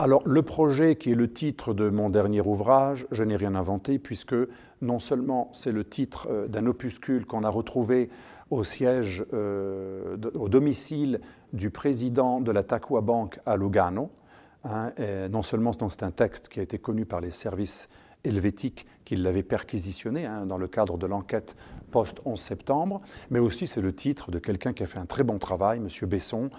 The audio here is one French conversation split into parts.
Alors, le projet qui est le titre de mon dernier ouvrage, je n'ai rien inventé, puisque non seulement c'est le titre d'un opuscule qu'on a retrouvé au siège, au domicile du président de la Taqwa Bank à Lugano, hein, non seulement c'est un texte qui a été connu par les services helvétiques qui l'avaient perquisitionné hein, dans le cadre de l'enquête post-11 septembre, mais aussi c'est le titre de quelqu'un qui a fait un très bon travail, M. Besson,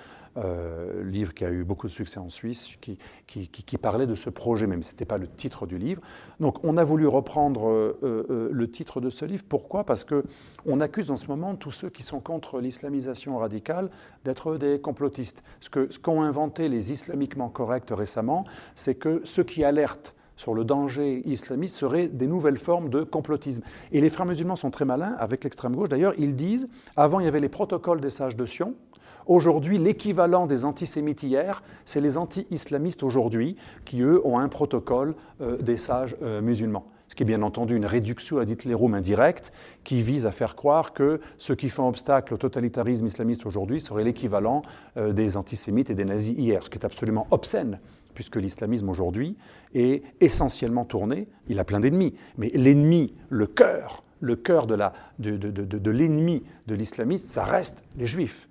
livre qui a eu beaucoup de succès en Suisse, qui parlait de ce projet, même si ce n'était pas le titre du livre. Donc on a voulu reprendre le titre de ce livre. Pourquoi ? Parce qu'on accuse en ce moment tous ceux qui sont contre l'islamisation radicale d'être des complotistes. Ce qu'ont inventé les islamiquement corrects récemment, c'est que ceux qui alertent sur le danger islamiste seraient des nouvelles formes de complotisme. Et les frères musulmans sont très malins avec l'extrême gauche. D'ailleurs, ils disent, avant il y avait les protocoles des sages de Sion, aujourd'hui l'équivalent des antisémites hier, c'est les anti-islamistes aujourd'hui, qui eux ont un protocole des sages musulmans. Ce qui est bien entendu une réduction ad Hitlerum indirecte qui vise à faire croire que ceux qui font obstacle au totalitarisme islamiste aujourd'hui seraient l'équivalent des antisémites et des nazis hier, ce qui est absolument obscène, puisque l'islamisme aujourd'hui est essentiellement tourné, il a plein d'ennemis, mais l'ennemi, le cœur de l'ennemi de l'islamisme, ça reste les juifs.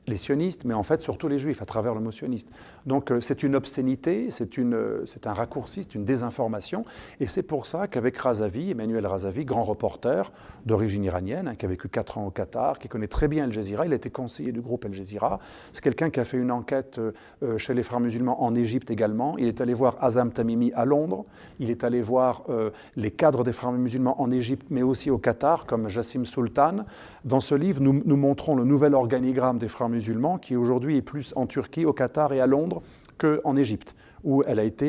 Les sionistes, mais en fait surtout les juifs, à travers le mot sioniste. Donc c'est une obscénité, c'est un raccourci, c'est une désinformation, et c'est pour ça qu'avec Razavi, Emmanuel Razavi, grand reporter d'origine iranienne, hein, qui a vécu 4 ans au Qatar, qui connaît très bien Al Jazeera, il a été conseiller du groupe Al Jazeera, c'est quelqu'un qui a fait une enquête chez les frères musulmans en Égypte également, il est allé voir Azam Tamimi à Londres, il est allé voir les cadres des frères musulmans en Égypte, mais aussi au Qatar, comme Jassim Sultan. Dans ce livre, nous montrons le nouvel organigramme des frères musulmans, qui aujourd'hui est plus en Turquie, au Qatar et à Londres qu'en Égypte, où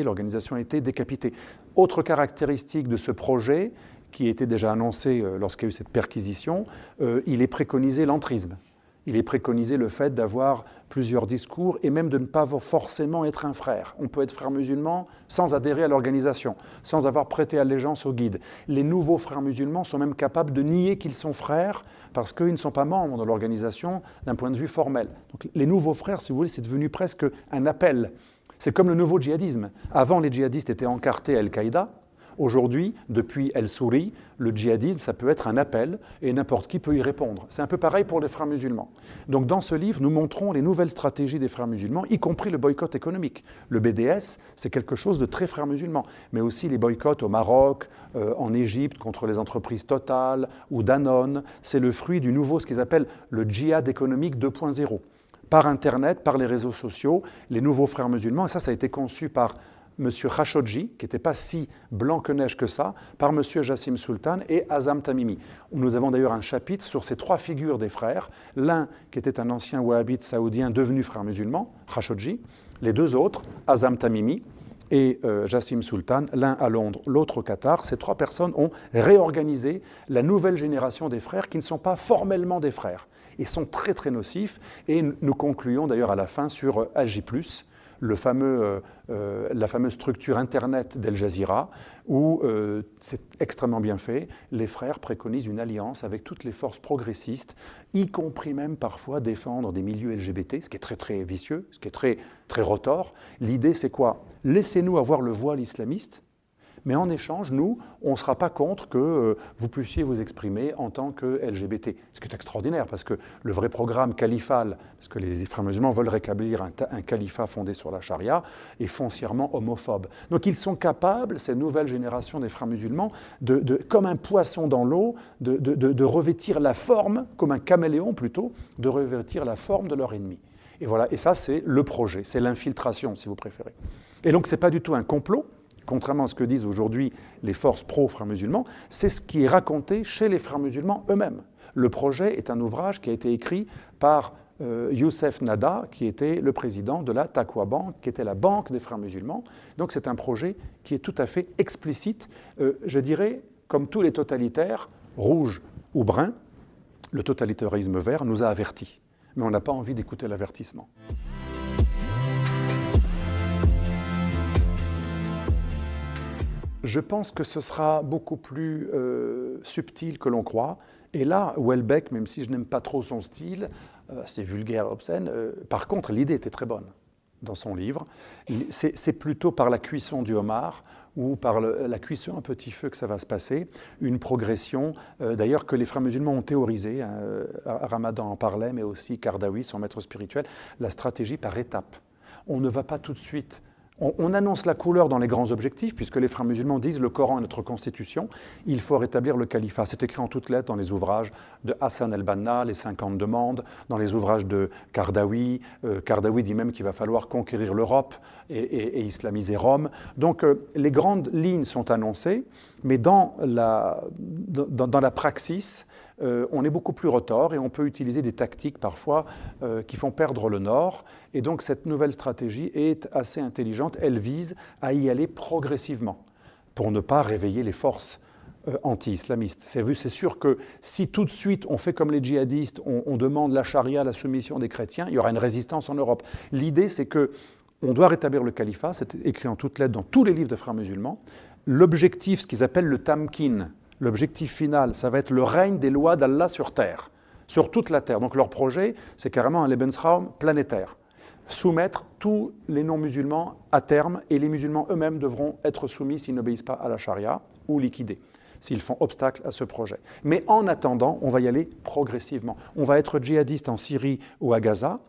l'organisation a été décapitée. Autre caractéristique de ce projet, qui était déjà annoncé lorsqu'il y a eu cette perquisition, il est préconisé l'entrisme. Il est préconisé le fait d'avoir plusieurs discours et même de ne pas forcément être un frère. On peut être frère musulman sans adhérer à l'organisation, sans avoir prêté allégeance au guide. Les nouveaux frères musulmans sont même capables de nier qu'ils sont frères parce qu'ils ne sont pas membres de l'organisation d'un point de vue formel. Donc les nouveaux frères, si vous voulez, c'est devenu presque un appel. C'est comme le nouveau djihadisme. Avant, les djihadistes étaient encartés à Al-Qaïda. Aujourd'hui, depuis El Souri, le djihadisme, ça peut être un appel et n'importe qui peut y répondre. C'est un peu pareil pour les frères musulmans. Donc dans ce livre, nous montrons les nouvelles stratégies des frères musulmans, y compris le boycott économique. Le BDS, c'est quelque chose de très frères musulmans, mais aussi les boycotts au Maroc, en Égypte, contre les entreprises Total ou Danone. C'est le fruit du nouveau, ce qu'ils appellent le djihad économique 2.0. Par Internet, par les réseaux sociaux, les nouveaux frères musulmans, et ça a été conçu par M. Khashoggi, qui n'était pas si blanc que neige que ça, par M. Jassim Sultan et Azam Tamimi. Nous avons d'ailleurs un chapitre sur ces 3 figures des frères, l'un qui était un ancien wahhabite saoudien devenu frère musulman, Khashoggi, les 2 autres, Azam Tamimi et Jassim Sultan, l'un à Londres, l'autre au Qatar. Ces 3 personnes ont réorganisé la nouvelle génération des frères qui ne sont pas formellement des frères et sont très très nocifs. Et nous concluons d'ailleurs à la fin sur AJ+, la fameuse structure Internet d'Al Jazeera, où c'est extrêmement bien fait. Les frères préconisent une alliance avec toutes les forces progressistes, y compris même parfois défendre des milieux LGBT, ce qui est très très vicieux, ce qui est très très rotor. L'idée c'est quoi ? Laissez-nous avoir le voile islamiste, mais en échange, nous, on ne sera pas contre que vous puissiez vous exprimer en tant que LGBT. Ce qui est extraordinaire, parce que le vrai programme califal, parce que les frères musulmans veulent rétablir un califat fondé sur la charia, est foncièrement homophobe. Donc ils sont capables, ces nouvelles générations des frères musulmans, comme un poisson dans l'eau, de revêtir la forme, comme un caméléon plutôt, de revêtir la forme de leur ennemi. Et voilà, et ça c'est le projet, c'est l'infiltration si vous préférez. Et donc ce n'est pas du tout un complot, contrairement à ce que disent aujourd'hui les forces pro-frères musulmans, c'est ce qui est raconté chez les frères musulmans eux-mêmes. Le projet est un ouvrage qui a été écrit par Youssef Nada, qui était le président de la Taqwa Bank, qui était la banque des frères musulmans. Donc c'est un projet qui est tout à fait explicite, je dirais, comme tous les totalitaires, rouge ou brun, le totalitarisme vert nous a avertis. Mais on n'a pas envie d'écouter l'avertissement. Je pense que ce sera beaucoup plus subtil que l'on croit. Et là, Houellebecq, même si je n'aime pas trop son style, c'est vulgaire, obscène, par contre, l'idée était très bonne. dans son livre. C'est plutôt par la cuisson du homard ou par la cuisson à petit feu que ça va se passer, une progression d'ailleurs que les frères musulmans ont théorisé, hein, Ramadan en parlait, mais aussi Kardawi, son maître spirituel, la stratégie par étapes. On ne va pas tout de suite. On annonce la couleur dans les grands objectifs, puisque les frères musulmans disent le Coran est notre constitution, il faut rétablir le califat. C'est écrit en toutes lettres dans les ouvrages de Hassan el-Banna, les 50 demandes, dans les ouvrages de Kardawi. Kardawi dit même qu'il va falloir conquérir l'Europe et islamiser Rome. Donc les grandes lignes sont annoncées, mais dans la praxis, on est beaucoup plus retors et on peut utiliser des tactiques parfois qui font perdre le nord. Et donc cette nouvelle stratégie est assez intelligente. Elle vise à y aller progressivement pour ne pas réveiller les forces anti-islamistes. C'est sûr que si tout de suite on fait comme les djihadistes, on demande la charia, la soumission des chrétiens, il y aura une résistance en Europe. L'idée c'est qu'on doit rétablir le califat, c'est écrit en toutes lettres dans tous les livres des frères musulmans. L'objectif, ce qu'ils appellent le tamkin, l'objectif final, ça va être le règne des lois d'Allah sur terre, sur toute la terre. Donc leur projet, c'est carrément un Lebensraum planétaire. Soumettre tous les non-musulmans à terme, et les musulmans eux-mêmes devront être soumis s'ils n'obéissent pas à la charia, ou liquidés, s'ils font obstacle à ce projet. Mais en attendant, on va y aller progressivement. On va être djihadiste en Syrie ou à Gaza,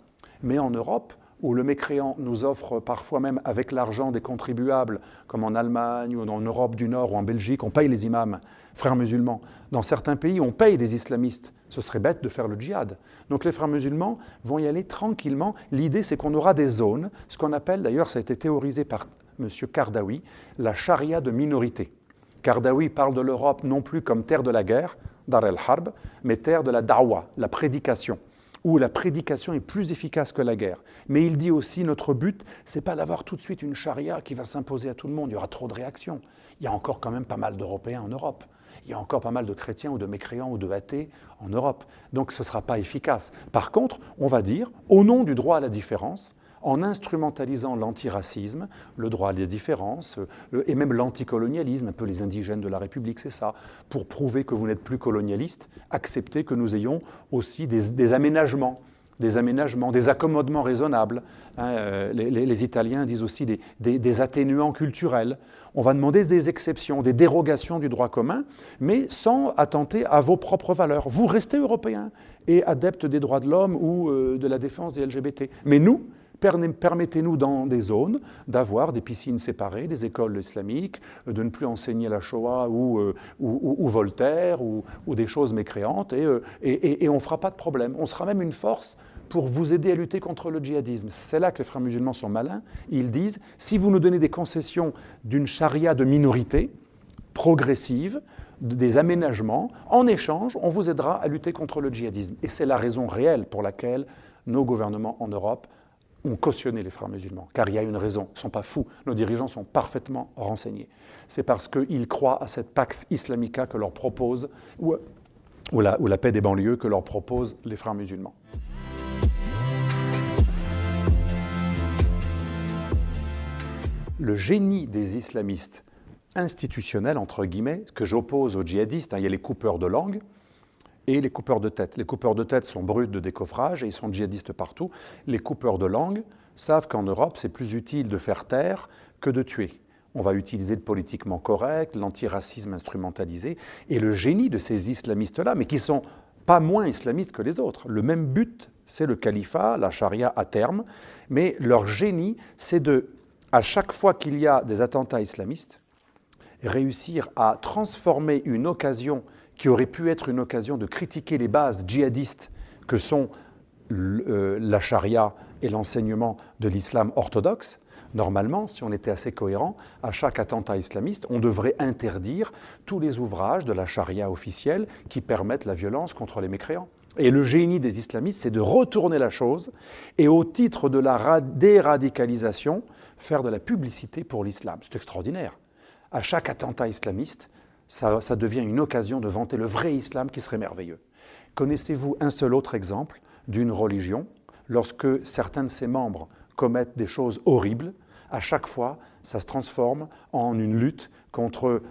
mais en Europe, où le mécréant nous offre parfois même avec l'argent des contribuables, comme en Allemagne ou en Europe du Nord ou en Belgique, on paye les imams, frères musulmans. Dans certains pays, on paye des islamistes. Ce serait bête de faire le djihad. Donc les frères musulmans vont y aller tranquillement. L'idée, c'est qu'on aura des zones, ce qu'on appelle, d'ailleurs, ça a été théorisé par M. Kardawi, la charia de minorité. Kardawi parle de l'Europe non plus comme terre de la guerre, Dar el-Harb, mais terre de la da'wa, la prédication, où la prédication est plus efficace que la guerre. Mais il dit aussi, notre but, c'est pas d'avoir tout de suite une charia qui va s'imposer à tout le monde, il y aura trop de réactions. Il y a encore quand même pas mal d'Européens en Europe. Il y a encore pas mal de chrétiens ou de mécréants ou de athées en Europe. Donc ce ne sera pas efficace. Par contre, on va dire, au nom du droit à la différence, en instrumentalisant l'antiracisme, le droit à la différence, et même l'anticolonialisme, un peu les indigènes de la République, c'est ça, pour prouver que vous n'êtes plus colonialiste, accepter que nous ayons aussi des aménagements, des accommodements raisonnables. Hein, les Italiens disent aussi des atténuants culturels. On va demander des exceptions, des dérogations du droit commun, mais sans attenter à vos propres valeurs. Vous restez européens et adeptes des droits de l'homme ou de la défense des LGBT. Mais nous, permettez-nous dans des zones d'avoir des piscines séparées, des écoles islamiques, de ne plus enseigner la Shoah ou Voltaire ou des choses mécréantes et on ne fera pas de problème. On sera même une force pour vous aider à lutter contre le djihadisme. C'est là que les frères musulmans sont malins. Ils disent, si vous nous donnez des concessions d'une charia de minorité, progressive, des aménagements, en échange, on vous aidera à lutter contre le djihadisme. Et c'est la raison réelle pour laquelle nos gouvernements en Europe ont cautionné les frères musulmans, car il y a une raison, ils ne sont pas fous, nos dirigeants sont parfaitement renseignés. C'est parce qu'ils croient à cette Pax Islamica que leur propose, ou la paix des banlieues que leur proposent les frères musulmans. Le génie des islamistes institutionnels, entre guillemets, que j'oppose aux djihadistes, il y a les coupeurs de langue, et les coupeurs de tête. Les coupeurs de tête sont bruts de décoffrage et ils sont djihadistes partout. Les coupeurs de langue savent qu'en Europe, c'est plus utile de faire taire que de tuer. On va utiliser le politiquement correct, l'antiracisme instrumentalisé. Et le génie de ces islamistes-là, mais qui ne sont pas moins islamistes que les autres, le même but, c'est le califat, la charia à terme, mais leur génie, c'est à chaque fois qu'il y a des attentats islamistes, réussir à transformer une occasion qui aurait pu être une occasion de critiquer les bases djihadistes que sont la charia et l'enseignement de l'islam orthodoxe. Normalement, si on était assez cohérent, à chaque attentat islamiste, on devrait interdire tous les ouvrages de la charia officielle qui permettent la violence contre les mécréants. Et le génie des islamistes, c'est de retourner la chose et au titre de la déradicalisation, faire de la publicité pour l'islam. C'est extraordinaire. À chaque attentat islamiste, ça devient une occasion de vanter le vrai islam qui serait merveilleux. Connaissez-vous un seul autre exemple d'une religion, lorsque certains de ses membres commettent des choses horribles, à chaque fois, ça se transforme en une lutte contre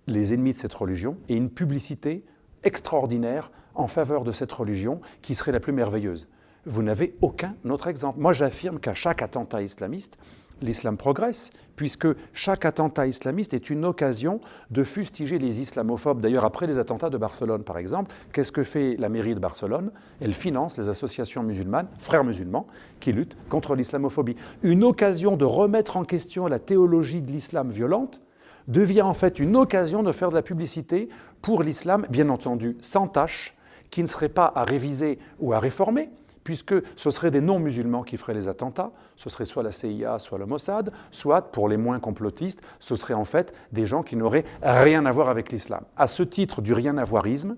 les ennemis de cette religion et une publicité extraordinaire en faveur de cette religion qui serait la plus merveilleuse. vous n'avez aucun autre exemple. Moi, j'affirme qu'à chaque attentat islamiste, l'islam progresse, puisque chaque attentat islamiste est une occasion de fustiger les islamophobes. D'ailleurs, après les attentats de Barcelone, par exemple, qu'est-ce que fait la mairie de Barcelone? Elle finance les associations musulmanes, frères musulmans, qui luttent contre l'islamophobie. Une occasion de remettre en question la théologie de l'islam violente devient en fait une occasion de faire de la publicité pour l'islam, bien entendu, sans tâche, qui ne serait pas à réviser ou à réformer, puisque ce seraient des non-musulmans qui feraient les attentats, ce serait soit la CIA, soit le Mossad, soit, pour les moins complotistes, ce seraient en fait des gens qui n'auraient rien à voir avec l'islam. À ce titre du rien-à-voirisme,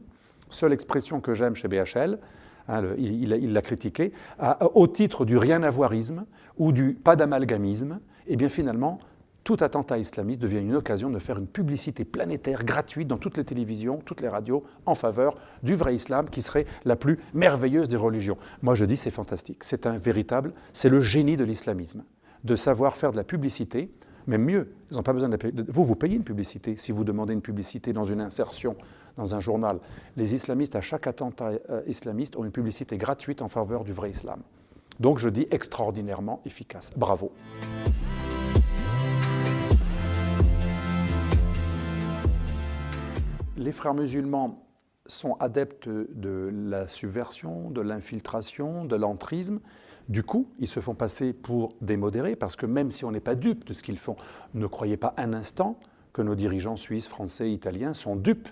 seule expression que j'aime chez BHL, il l'a critiqué, au titre du rien-à-voirisme ou du pas d'amalgamisme, et bien finalement, tout attentat islamiste devient une occasion de faire une publicité planétaire gratuite dans toutes les télévisions, toutes les radios, en faveur du vrai islam qui serait la plus merveilleuse des religions. Moi je dis c'est fantastique, c'est le génie de l'islamisme, de savoir faire de la publicité, même mieux, ils n'ont pas besoin de vous payez une publicité si vous demandez une publicité dans une insertion, dans un journal. Les islamistes, à chaque attentat islamiste, ont une publicité gratuite en faveur du vrai islam. Donc je dis extraordinairement efficace. Bravo. Les frères musulmans sont adeptes de la subversion, de l'infiltration, de l'entrisme. Du coup, ils se font passer pour des modérés, parce que même si on n'est pas dupe de ce qu'ils font, ne croyez pas un instant que nos dirigeants suisses, français, italiens sont dupes.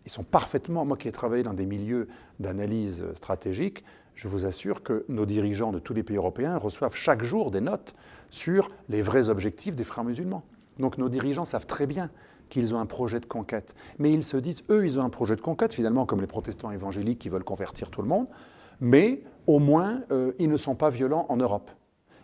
Ils sont parfaitement, moi qui ai travaillé dans des milieux d'analyse stratégique, je vous assure que nos dirigeants de tous les pays européens reçoivent chaque jour des notes sur les vrais objectifs des frères musulmans. Donc nos dirigeants savent très bien qu'ils ont un projet de conquête. Mais ils se disent, eux, ils ont un projet de conquête, finalement, comme les protestants évangéliques qui veulent convertir tout le monde, mais au moins, ils ne sont pas violents en Europe.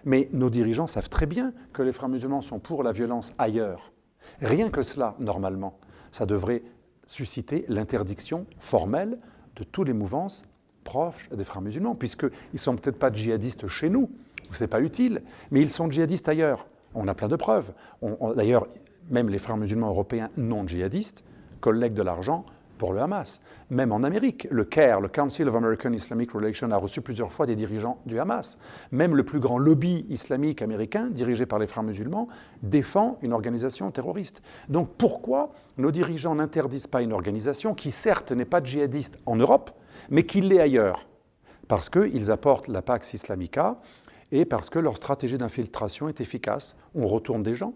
Mais nos dirigeants savent très bien que les frères musulmans sont pour la violence ailleurs. Rien que cela, normalement, ça devrait susciter l'interdiction formelle de toutes les mouvances proches des frères musulmans, puisqu'ils ne sont peut-être pas djihadistes chez nous, où ce n'est pas utile, mais ils sont djihadistes ailleurs. On a plein de preuves. D'ailleurs, même les frères musulmans européens non djihadistes collectent de l'argent pour le Hamas. Même en Amérique, le CAIR, le Council of American Islamic Relations, a reçu plusieurs fois des dirigeants du Hamas. Même le plus grand lobby islamique américain, dirigé par les frères musulmans, défend une organisation terroriste. Donc pourquoi nos dirigeants n'interdisent pas une organisation qui, certes, n'est pas djihadiste en Europe, mais qui l'est ailleurs? Parce qu'ils apportent la Pax Islamica et parce que leur stratégie d'infiltration est efficace. On retourne des gens.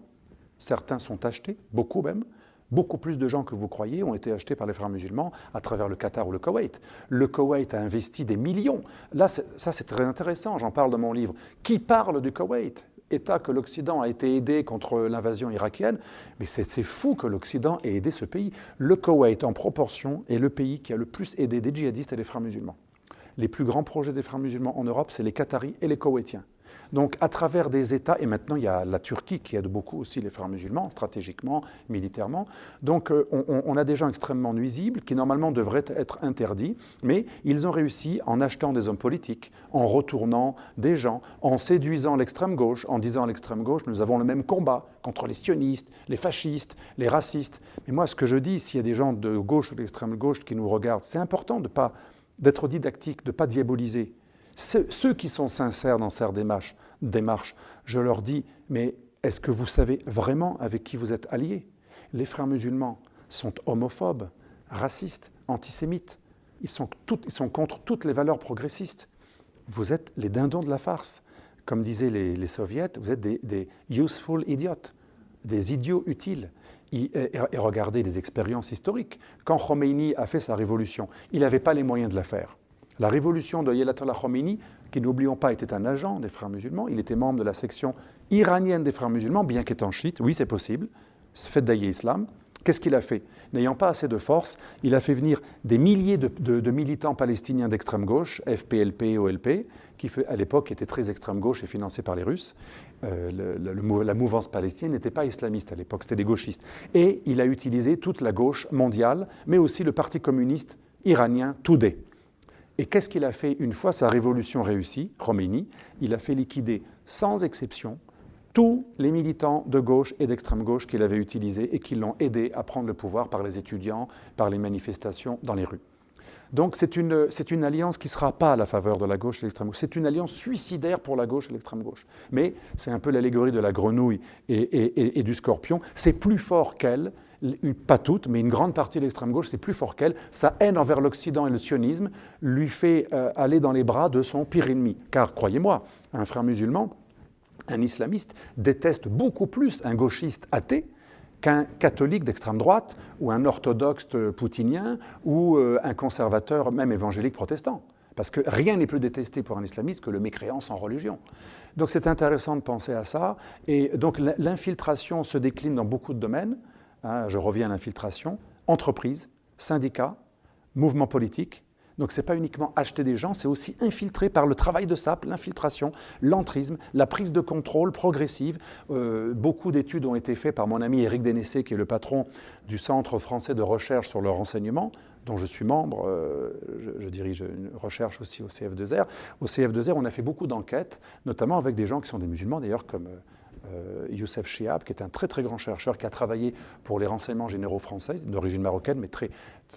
Certains sont achetés, beaucoup même. Beaucoup plus de gens que vous croyez ont été achetés par les frères musulmans à travers le Qatar ou le Koweït. Le Koweït a investi des millions. Là, ça c'est très intéressant, j'en parle dans mon livre. Qui parle du Koweït? État que l'Occident a été aidé contre l'invasion irakienne, mais c'est fou que l'Occident ait aidé ce pays. Le Koweït, en proportion, est le pays qui a le plus aidé des djihadistes et des frères musulmans. Les plus grands projets des frères musulmans en Europe, c'est les Qataris et les Koweïtiens. Donc, à travers des États, et maintenant il y a la Turquie qui aide beaucoup aussi les frères musulmans, stratégiquement, militairement. Donc, on a des gens extrêmement nuisibles qui normalement devraient être interdits, mais ils ont réussi en achetant des hommes politiques, en retournant des gens, en séduisant l'extrême gauche, en disant à l'extrême gauche, nous avons le même combat contre les sionistes, les fascistes, les racistes. Mais moi, ce que je dis, s'il y a des gens de gauche ou d'extrême gauche qui nous regardent, c'est important d'être didactique, de ne pas diaboliser. Ceux qui sont sincères dans cette démarche, je leur dis, mais est-ce que vous savez vraiment avec qui vous êtes alliés? Les frères musulmans sont homophobes, racistes, antisémites. Ils sont contre toutes les valeurs progressistes. Vous êtes les dindons de la farce. Comme disaient les soviets, vous êtes des useful idiots, des idiots utiles. Et regardez les expériences historiques. Quand Khomeini a fait sa révolution, il n'avait pas les moyens de la faire. La révolution de Ayatollah Khomeini, qui n'oublions pas était un agent des frères musulmans, il était membre de la section iranienne des frères musulmans, bien qu'étant chiite, oui c'est possible, Feddaïe Islam. Qu'est-ce qu'il a fait? N'ayant pas assez de force, il a fait venir des milliers de militants palestiniens d'extrême gauche, FPLP, OLP, qui à l'époque étaient très extrême gauche et financés par les Russes. La mouvance palestinienne n'était pas islamiste à l'époque, c'était des gauchistes. Et il a utilisé toute la gauche mondiale, mais aussi le parti communiste iranien Toudé. Et qu'est-ce qu'il a fait une fois sa révolution réussie, Khomeini? Il a fait liquider sans exception tous les militants de gauche et d'extrême gauche qu'il avait utilisés et qui l'ont aidé à prendre le pouvoir par les étudiants, par les manifestations dans les rues. Donc c'est une alliance qui ne sera pas à la faveur de la gauche et de l'extrême gauche. C'est une alliance suicidaire pour la gauche et l'extrême gauche. Mais c'est un peu l'allégorie de la grenouille et du scorpion. C'est plus fort qu'elle, pas toutes, mais une grande partie de l'extrême gauche, c'est plus fort qu'elle. Sa haine envers l'Occident et le sionisme lui fait aller dans les bras de son pire ennemi. Car, croyez-moi, un frère musulman, un islamiste, déteste beaucoup plus un gauchiste athée qu'un catholique d'extrême droite ou un orthodoxe poutinien ou un conservateur, même évangélique protestant. Parce que rien n'est plus détesté pour un islamiste que le mécréant sans religion. Donc c'est intéressant de penser à ça. Et donc l'infiltration se décline dans beaucoup de domaines. Je reviens à l'infiltration. Entreprise, syndicats, mouvements politiques. Donc ce n'est pas uniquement acheter des gens, c'est aussi infiltrer par le travail de sape, l'infiltration, l'entrisme, la prise de contrôle progressive. Beaucoup d'études ont été faites par mon ami Éric Dénessé, qui est le patron du Centre français de recherche sur le renseignement, dont je suis membre. Je dirige une recherche aussi au CF2R. Au CF2R, on a fait beaucoup d'enquêtes, notamment avec des gens qui sont des musulmans, d'ailleurs, comme Youssef Chihab, qui est un très très grand chercheur qui a travaillé pour les renseignements généraux français, d'origine marocaine, mais très,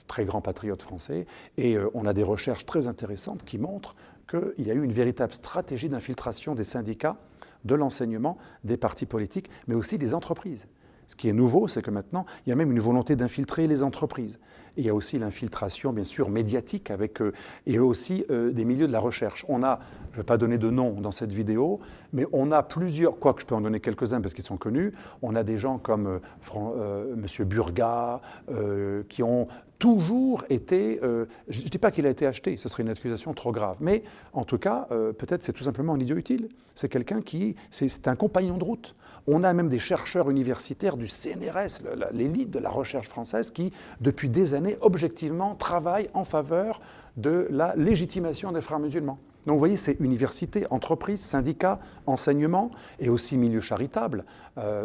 très grand patriote français. Et on a des recherches très intéressantes qui montrent qu'il y a eu une véritable stratégie d'infiltration des syndicats, de l'enseignement, des partis politiques, mais aussi des entreprises. Ce qui est nouveau, c'est que maintenant, il y a même une volonté d'infiltrer les entreprises. Et il y a aussi l'infiltration, bien sûr, médiatique, et aussi des milieux de la recherche. On a, je ne vais pas donner de nom dans cette vidéo, mais on a plusieurs, quoique je peux en donner quelques-uns parce qu'ils sont connus, on a des gens comme M. Burga, qui ont toujours été, je ne dis pas qu'il a été acheté, ce serait une accusation trop grave, mais en tout cas, peut-être c'est tout simplement un idiot utile. C'est quelqu'un c'est un compagnon de route. On a même des chercheurs universitaires du CNRS, l'élite de la recherche française, qui, depuis des années, objectivement, travaillent en faveur de la légitimation des frères musulmans. Donc vous voyez, c'est université, entreprise, syndicat, enseignement et aussi milieu charitable.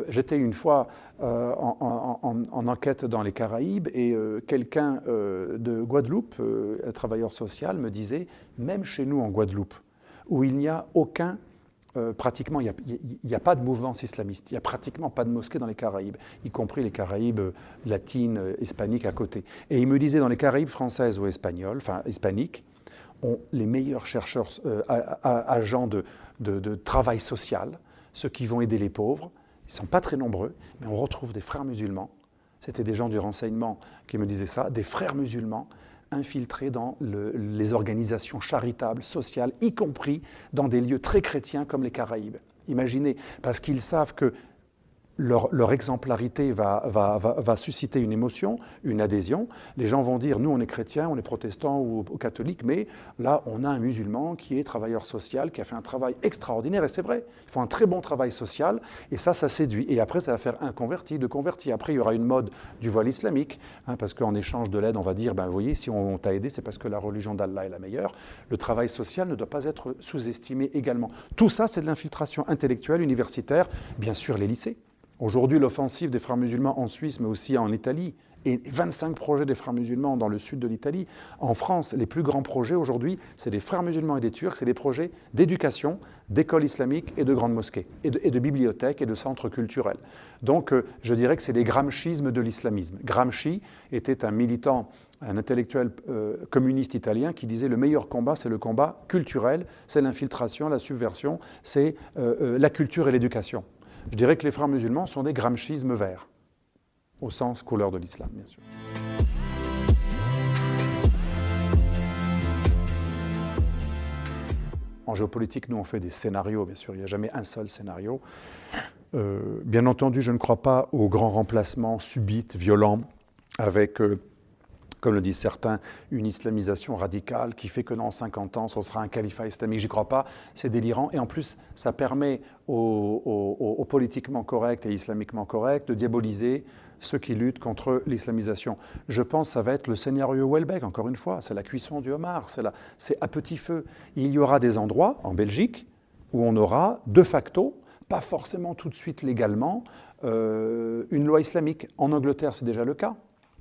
J'étais une fois en enquête dans les Caraïbes et quelqu'un de Guadeloupe, un travailleur social, me disait, même chez nous en Guadeloupe, où il n'y a aucun... pratiquement, il n'y a pas de mouvance islamiste, il n'y a pratiquement pas de mosquée dans les Caraïbes, y compris les Caraïbes latines, hispaniques à côté. Et il me disait, dans les Caraïbes françaises ou espagnoles, enfin hispaniques, ont les meilleurs chercheurs, agents de travail social, ceux qui vont aider les pauvres. Ils ne sont pas très nombreux, mais on retrouve des frères musulmans. C'était des gens du renseignement qui me disaient ça, des frères musulmans infiltrés dans les organisations charitables, sociales, y compris dans des lieux très chrétiens comme les Caraïbes. Imaginez, parce qu'ils savent que leur exemplarité va susciter une émotion, une adhésion. Les gens vont dire, nous on est chrétiens, on est protestants ou catholiques, mais là on a un musulman qui est travailleur social, qui a fait un travail extraordinaire, et c'est vrai, ils font un très bon travail social, et ça séduit. Et après ça va faire un converti, deux convertis. Après il y aura une mode du voile islamique, parce qu'en échange de l'aide on va dire, vous voyez, si on t'a aidé, c'est parce que la religion d'Allah est la meilleure. Le travail social ne doit pas être sous-estimé également. Tout ça c'est de l'infiltration intellectuelle, universitaire, bien sûr les lycées. Aujourd'hui, l'offensive des frères musulmans en Suisse, mais aussi en Italie, et 25 projets des frères musulmans dans le sud de l'Italie. En France, les plus grands projets aujourd'hui, c'est des frères musulmans et des Turcs, c'est des projets d'éducation, d'écoles islamiques et de grandes mosquées, et de bibliothèques et de centres culturels. Donc, je dirais que c'est les gramscismes de l'islamisme. Gramsci était un militant, un intellectuel communiste italien qui disait le meilleur combat, c'est le combat culturel, c'est l'infiltration, la subversion, c'est la culture et l'éducation. Je dirais que les frères musulmans sont des gramscismes verts, au sens couleur de l'islam, bien sûr. En géopolitique, nous, on fait des scénarios, bien sûr, il n'y a jamais un seul scénario. Bien entendu, je ne crois pas au grand remplacement subit, violent, avec... comme le disent certains, une islamisation radicale qui fait que dans 50 ans, ce sera un califat islamique. J'y crois pas, c'est délirant. Et en plus, ça permet aux politiquement corrects et islamiquement corrects de diaboliser ceux qui luttent contre l'islamisation. Je pense que ça va être le scénario Houellebecq, encore une fois. C'est la cuisson du homard, c'est à petit feu. Il y aura des endroits, en Belgique, où on aura de facto, pas forcément tout de suite légalement, une loi islamique. En Angleterre, c'est déjà le cas.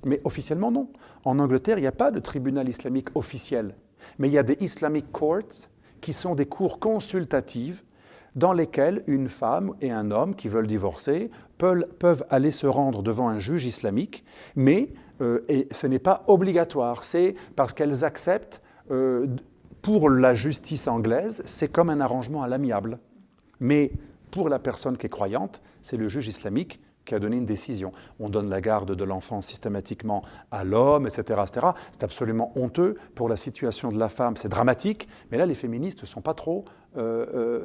Mais officiellement, non. En Angleterre, il n'y a pas de tribunal islamique officiel. Mais il y a des Islamic Courts qui sont des cours consultatives dans lesquelles une femme et un homme qui veulent divorcer peuvent aller se rendre devant un juge islamique, mais et ce n'est pas obligatoire, c'est parce qu'elles acceptent, pour la justice anglaise, c'est comme un arrangement à l'amiable. Mais pour la personne qui est croyante, c'est le juge islamique qui a donné une décision. On donne la garde de l'enfant systématiquement à l'homme, etc., etc. C'est absolument honteux. Pour la situation de la femme, c'est dramatique. Mais là, les féministes ne sont pas trop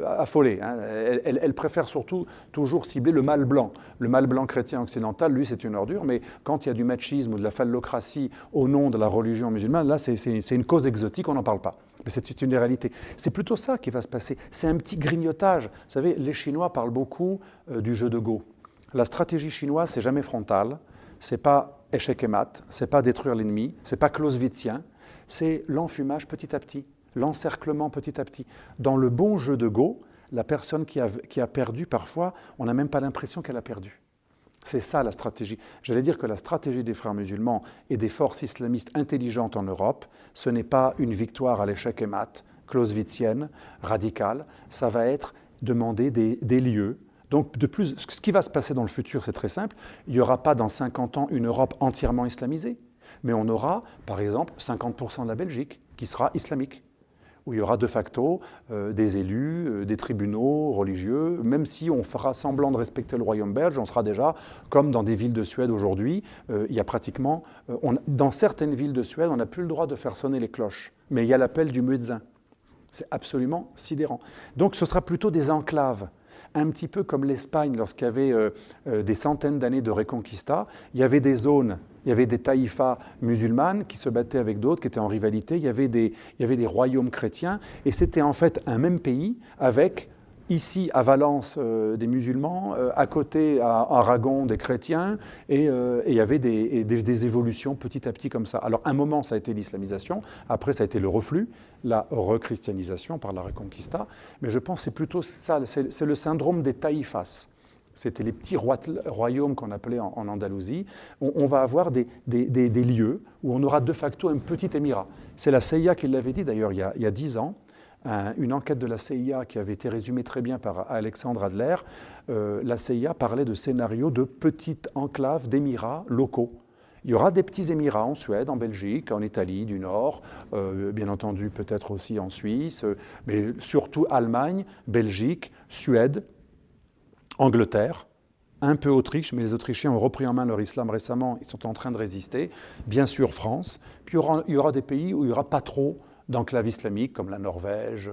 affolées. Hein. Elles préfèrent surtout toujours cibler le mâle blanc. Le mâle blanc chrétien occidental, lui, c'est une ordure. Mais quand il y a du machisme ou de la phallocratie au nom de la religion musulmane, là, c'est une cause exotique, on n'en parle pas. Mais c'est une des réalités. C'est plutôt ça qui va se passer. C'est un petit grignotage. Vous savez, les Chinois parlent beaucoup du jeu de Go. La stratégie chinoise, c'est jamais frontal, c'est pas échec et mat, c'est pas détruire l'ennemi, c'est pas clausewitzien, c'est l'enfumage petit à petit, l'encerclement petit à petit. Dans le bon jeu de Go, la personne qui a perdu, parfois, on n'a même pas l'impression qu'elle a perdu. C'est ça la stratégie. J'allais dire que la stratégie des frères musulmans et des forces islamistes intelligentes en Europe, ce n'est pas une victoire à l'échec et mat, clausewitzienne, radicale, ça va être demander des lieux. Donc, de plus, ce qui va se passer dans le futur, c'est très simple. Il n'y aura pas dans 50 ans une Europe entièrement islamisée, mais on aura, par exemple, 50% de la Belgique qui sera islamique, où il y aura de facto des élus, des tribunaux religieux. Même si on fera semblant de respecter le royaume belge, on sera déjà, comme dans des villes de Suède aujourd'hui, il y a pratiquement, dans certaines villes de Suède, on n'a plus le droit de faire sonner les cloches, mais il y a l'appel du muezzin. C'est absolument sidérant. Donc, ce sera plutôt des enclaves. Un petit peu comme l'Espagne, lorsqu'il y avait des centaines d'années de Reconquista, il y avait des zones, il y avait des taïfas musulmanes qui se battaient avec d'autres, qui étaient en rivalité, il y avait des royaumes chrétiens, et c'était en fait un même pays avec, ici à Valence, des musulmans, à côté à Aragon, des chrétiens, et il y avait des évolutions petit à petit comme ça. Alors un moment, ça a été l'islamisation, après ça a été le reflux, la rechristianisation par la Reconquista, mais je pense que c'est plutôt ça, c'est le syndrome des taïfas. C'était les petits royaumes qu'on appelait en Andalousie. On va avoir des lieux où on aura de facto un petit émirat. C'est la CIA qui l'avait dit d'ailleurs il y a 10 ans. Une enquête de la CIA qui avait été résumée très bien par Alexandre Adler, la CIA parlait de scénarios de petites enclaves d'émirats locaux. Il y aura des petits émirats en Suède, en Belgique, en Italie du Nord, bien entendu peut-être aussi en Suisse, mais surtout Allemagne, Belgique, Suède, Angleterre, un peu Autriche, mais les Autrichiens ont repris en main leur islam récemment, ils sont en train de résister, bien sûr France, puis il y aura des pays où il n'y aura pas trop d'enclaves islamiques comme la Norvège,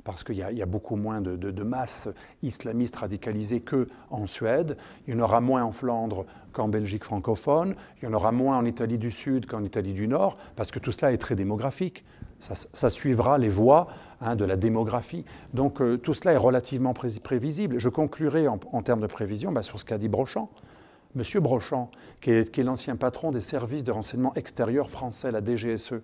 parce qu'il y a beaucoup moins de masses islamistes radicalisées qu'en Suède. Il y en aura moins en Flandre qu'en Belgique francophone. Il y en aura moins en Italie du Sud qu'en Italie du Nord, parce que tout cela est très démographique. Ça suivra les voies de la démographie. Donc tout cela est relativement prévisible. Je conclurai en termes de prévision sur ce qu'a dit Brochant. Monsieur Brochant, qui est l'ancien patron des services de renseignement extérieur français, la DGSE,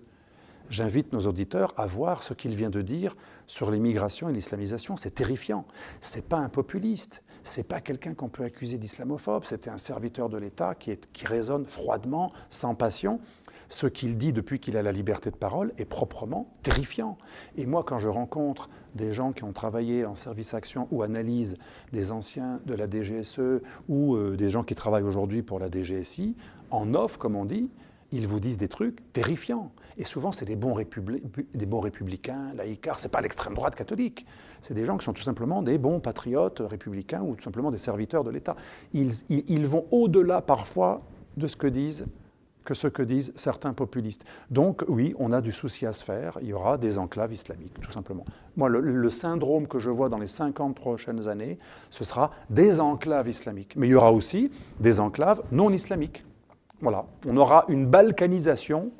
j'invite nos auditeurs à voir ce qu'il vient de dire sur l'immigration et l'islamisation. C'est terrifiant. Ce n'est pas un populiste. Ce n'est pas quelqu'un qu'on peut accuser d'islamophobe. C'était un serviteur de l'État qui raisonne froidement, sans passion. Ce qu'il dit depuis qu'il a la liberté de parole est proprement terrifiant. Et moi, quand je rencontre des gens qui ont travaillé en service action ou analyse, des anciens de la DGSE ou des gens qui travaillent aujourd'hui pour la DGSI, en off, comme on dit, ils vous disent des trucs terrifiants. Et souvent, c'est des bons républicains, laïcards. Ce n'est pas l'extrême droite catholique. C'est des gens qui sont tout simplement des bons patriotes républicains ou tout simplement des serviteurs de l'État. Ils vont au-delà parfois de ce que disent certains populistes. Donc oui, on a du souci à se faire. Il y aura des enclaves islamiques, tout simplement. Moi, le syndrome que je vois dans les 50 prochaines années, ce sera des enclaves islamiques. Mais il y aura aussi des enclaves non islamiques. Voilà, on aura une balkanisation,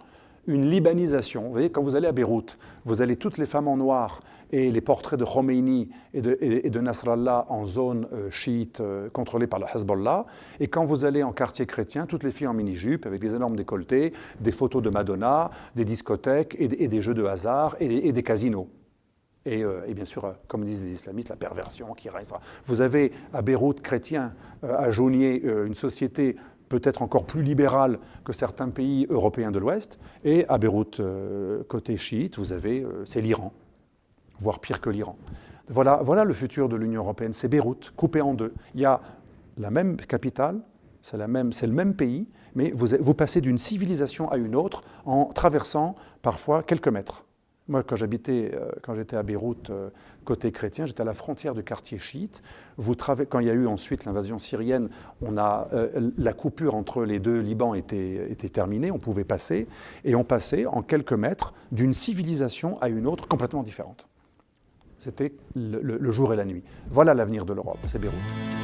une libanisation. Vous voyez, quand vous allez à Beyrouth, vous allez toutes les femmes en noir et les portraits de Khomeini et de Nasrallah en zone chiite contrôlée par le Hezbollah. Et quand vous allez en quartier chrétien, toutes les filles en mini-jupe avec des énormes décolletés, des photos de Madonna, des discothèques et des jeux de hasard et des casinos. Et bien sûr, comme disent les islamistes, la perversion qui restera. Vous avez à Beyrouth chrétien, à Jaunier, une société peut-être encore plus libérale que certains pays européens de l'Ouest. Et à Beyrouth, côté chiite, vous avez, c'est l'Iran, voire pire que l'Iran. Voilà le futur de l'Union européenne, c'est Beyrouth, coupé en deux. Il y a la même capitale, c'est le même pays, mais vous passez d'une civilisation à une autre en traversant parfois quelques mètres. Moi, quand j'étais à Beyrouth, côté chrétien, j'étais à la frontière du quartier chiite. Quand il y a eu ensuite l'invasion syrienne, la coupure entre les deux Libans était terminée, on pouvait passer, et on passait en quelques mètres d'une civilisation à une autre complètement différente. C'était le jour et la nuit. Voilà l'avenir de l'Europe, c'est Beyrouth.